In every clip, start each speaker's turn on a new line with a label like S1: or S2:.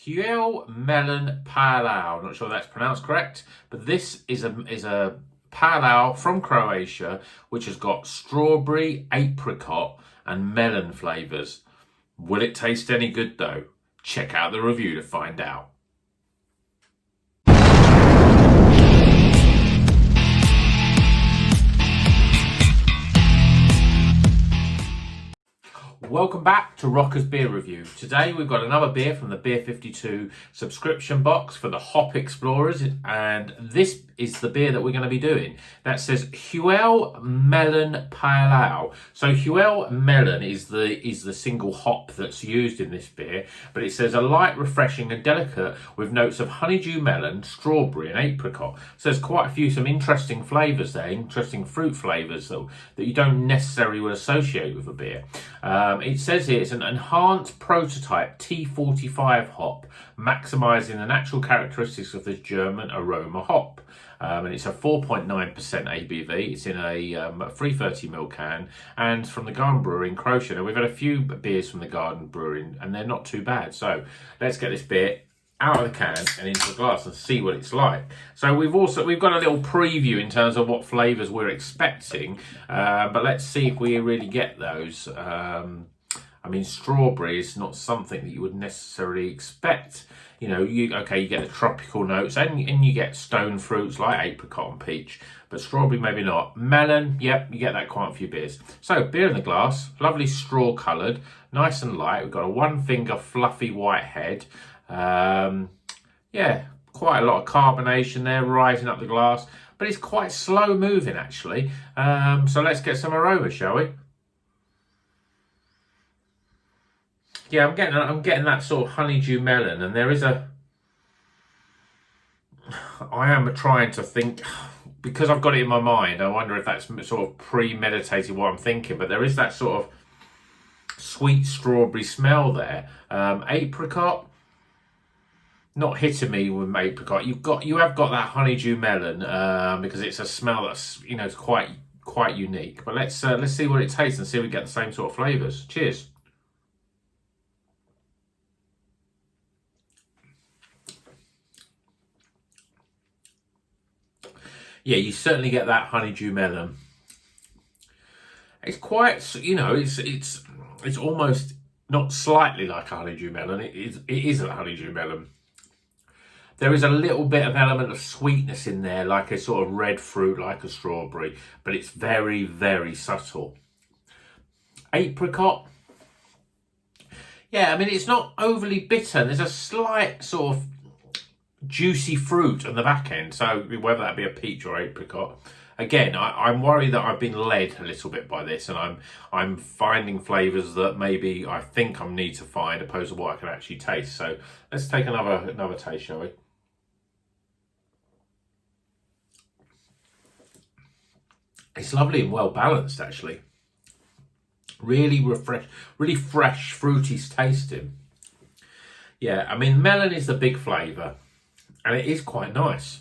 S1: Huell Melon Pale Ale. Not sure that's pronounced correct, but this is a pale ale from Croatia, which has got strawberry, apricot, and melon flavours. Will it taste any good though? Check out the review to find out. Welcome back to Rocker's Beer Review. Today we've got another beer from the Beer52 subscription box for the Hop Explorers, and this is the beer that we're going to be doing. That says Huell Melon Pale Ale. So Huell Melon is the single hop that's used in this beer, but it says a light, refreshing and delicate with notes of honeydew melon, strawberry and apricot. So there's quite a few, some interesting flavours there, interesting fruit flavours that you don't necessarily would associate with a beer. It says here it's an enhanced prototype T45 hop, maximising the natural characteristics of this German AROMA hop. And it's a 4.9% ABV. It's in a 330ml can, and from the Garden Brewery in Croatia. Now, we've had a few beers from the Garden Brewery, and they're not too bad. So let's get this beer out of the can and into the glass and see what it's like. So we've got a little preview in terms of what flavours we're expecting, but let's see if we really get those. I mean, strawberry is not something that you would necessarily expect. You know, you get the tropical notes and you get stone fruits like apricot and peach, but strawberry maybe not. Melon, yep, you get that quite a few beers. So beer in the glass, lovely straw coloured, nice and light. We've got a one finger fluffy white head. Yeah, quite a lot of carbonation there rising up the glass, but it's quite slow moving actually. So let's get some aroma, shall we? Yeah, I'm getting that sort of honeydew melon, and there is I am trying to think, because I've got it in my mind, I wonder if that's sort of premeditated what I'm thinking, but there is that sort of sweet strawberry smell there. Apricot, not hitting me with apricot. You have got that honeydew melon, because it's a smell that's, it's quite unique. But let's see what it tastes and see if we get the same sort of flavours. Cheers. Yeah, you certainly get that honeydew melon. It's quite, it's almost not slightly like a honeydew melon. It is a honeydew melon. There is a little bit of element of sweetness in there, like a sort of red fruit, like a strawberry, but it's very, very subtle. Apricot. Yeah, I mean, it's not overly bitter. There's a slight sort of juicy fruit on the back end, so whether that be a peach or apricot. Again, I'm worried that I've been led a little bit by this, and I'm finding flavours that maybe I think I need to find opposed to what I can actually taste. So let's take another taste, shall we? It's lovely and well balanced actually. Really fresh, fruity tasting. Yeah, I mean, melon is the big flavour, and it is quite nice.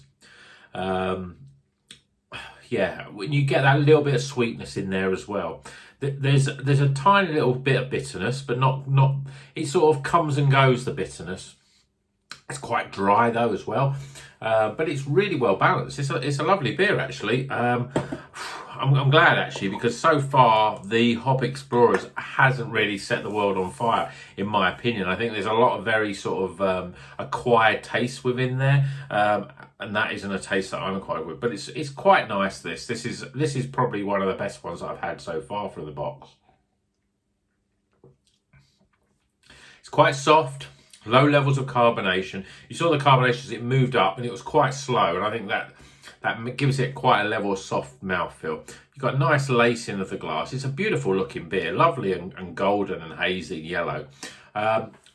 S1: Yeah, when you get that little bit of sweetness in there as well. There's a tiny little bit of bitterness, but not. It sort of comes and goes, the bitterness. It's quite dry though as well, but it's really well balanced. It's a lovely beer actually. I'm glad actually, because so far the Hop Explorers hasn't really set the world on fire, in my opinion. I think there's a lot of very sort of acquired taste within there, and that isn't a taste that I'm quite with. But it's quite nice. This is probably one of the best ones that I've had so far from the box. It's quite soft. Low levels of carbonation. You saw the carbonation as it moved up, and it was quite slow, and I think that gives it quite a level of soft mouthfeel. You've got nice lacing of the glass. It's a beautiful looking beer, lovely and golden and hazy yellow.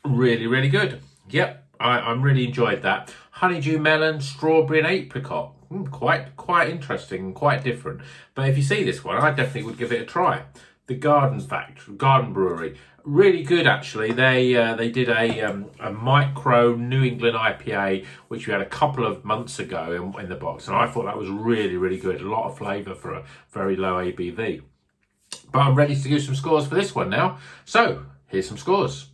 S1: Really, really good. Yep, I'm really enjoyed that. Honeydew melon, strawberry and apricot. Quite interesting and quite different. But if you see this one, I definitely would give it a try. The Garden Brewery, really good actually. They did a micro New England IPA, which we had a couple of months ago in the box, and I thought that was really, really good. A lot of flavour for a very low ABV. But I'm ready to give some scores for this one now. So here's some scores.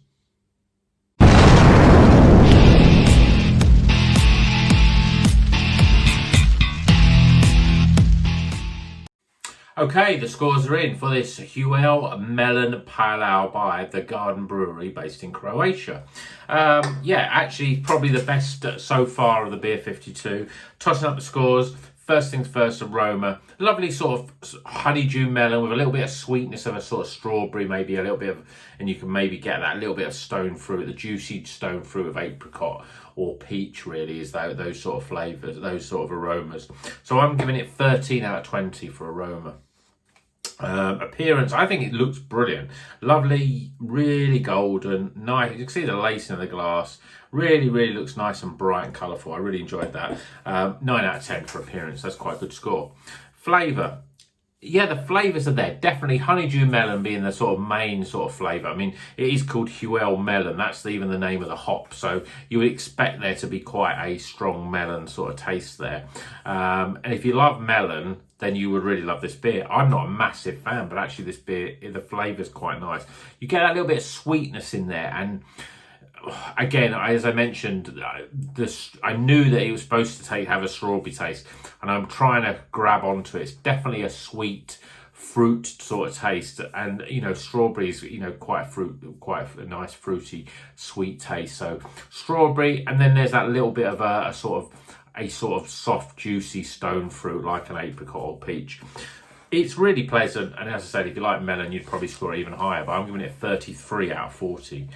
S1: Okay, the scores are in for this Huell Melon Pale Ale by the Garden Brewery based in Croatia. Yeah, actually probably the best so far of the Beer 52. Tossing up the scores. First things first, aroma. Lovely sort of honeydew melon with a little bit of sweetness of a sort of strawberry, maybe a little bit of, and you can maybe get that little bit of stone fruit, the juicy stone fruit of apricot or peach really is those sort of flavours, those sort of aromas. So I'm giving it 13 out of 20 for aroma. Appearance, I think it looks brilliant. Lovely, really golden, nice. You can see the lacing of the glass. Really looks nice and bright and colourful. I really enjoyed that. 9 out of 10 for appearance. That's quite a good score. Flavour. Yeah, the flavours are there. Definitely honeydew melon being the sort of main sort of flavour. I mean, it is called Huell Melon. That's even the name of the hop. So you would expect there to be quite a strong melon sort of taste there. And if you love melon, then you would really love this beer. I'm not a massive fan, but actually this beer, the flavour's quite nice. You get that little bit of sweetness in there, and again, as I mentioned, I knew that it was supposed to have a strawberry taste, and I'm trying to grab onto it. It's definitely a sweet fruit sort of taste, and you know, strawberries, you know, quite a nice fruity sweet taste. So strawberry, and then there's that little bit of a sort of soft juicy stone fruit like an apricot or peach. It's really pleasant, and as I said, if you like melon, you'd probably score it even higher, but I'm giving it 33 out of 40.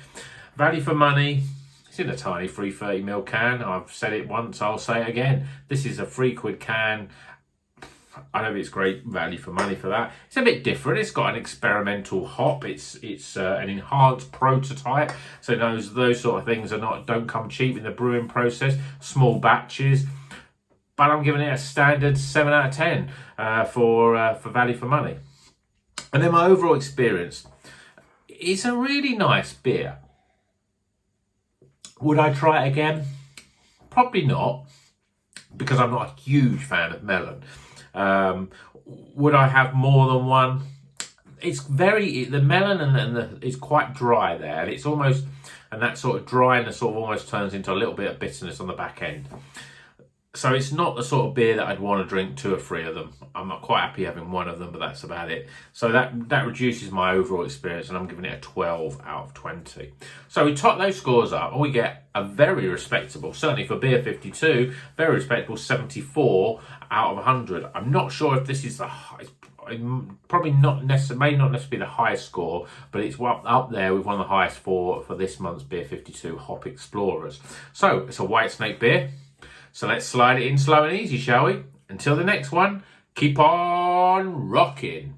S1: Value for money, it's in a tiny 330ml can. I've said it once, I'll say it again. This is a £3 can. I know it's great value for money for that. It's a bit different. It's got an experimental hop. It's an enhanced prototype. So those sort of things don't come cheap in the brewing process. Small batches. But I'm giving it a standard 7 out of 10 for value for money. And then my overall experience, it's a really nice beer. Would I try it again? Probably not, because I'm not a huge fan of melon. Would I have more than one? It's the melon it's quite dry there, and it's almost, and that sort of dryness sort of almost turns into a little bit of bitterness on the back end. So it's not the sort of beer that I'd want to drink 2 or 3 of them. I'm not quite happy having one of them, but that's about it. So that reduces my overall experience, and I'm giving it a 12 out of 20. So we top those scores up, and we get a very respectable, certainly for Beer 52, very respectable 74 out of 100. I'm not sure if this is the highest. Probably not necessarily, may not necessarily be the highest score, but it's up there with one of the highest for this month's Beer 52 Hop Explorers. So it's a White Snake beer. So let's slide it in slow and easy, shall we? Until the next one, keep on rocking.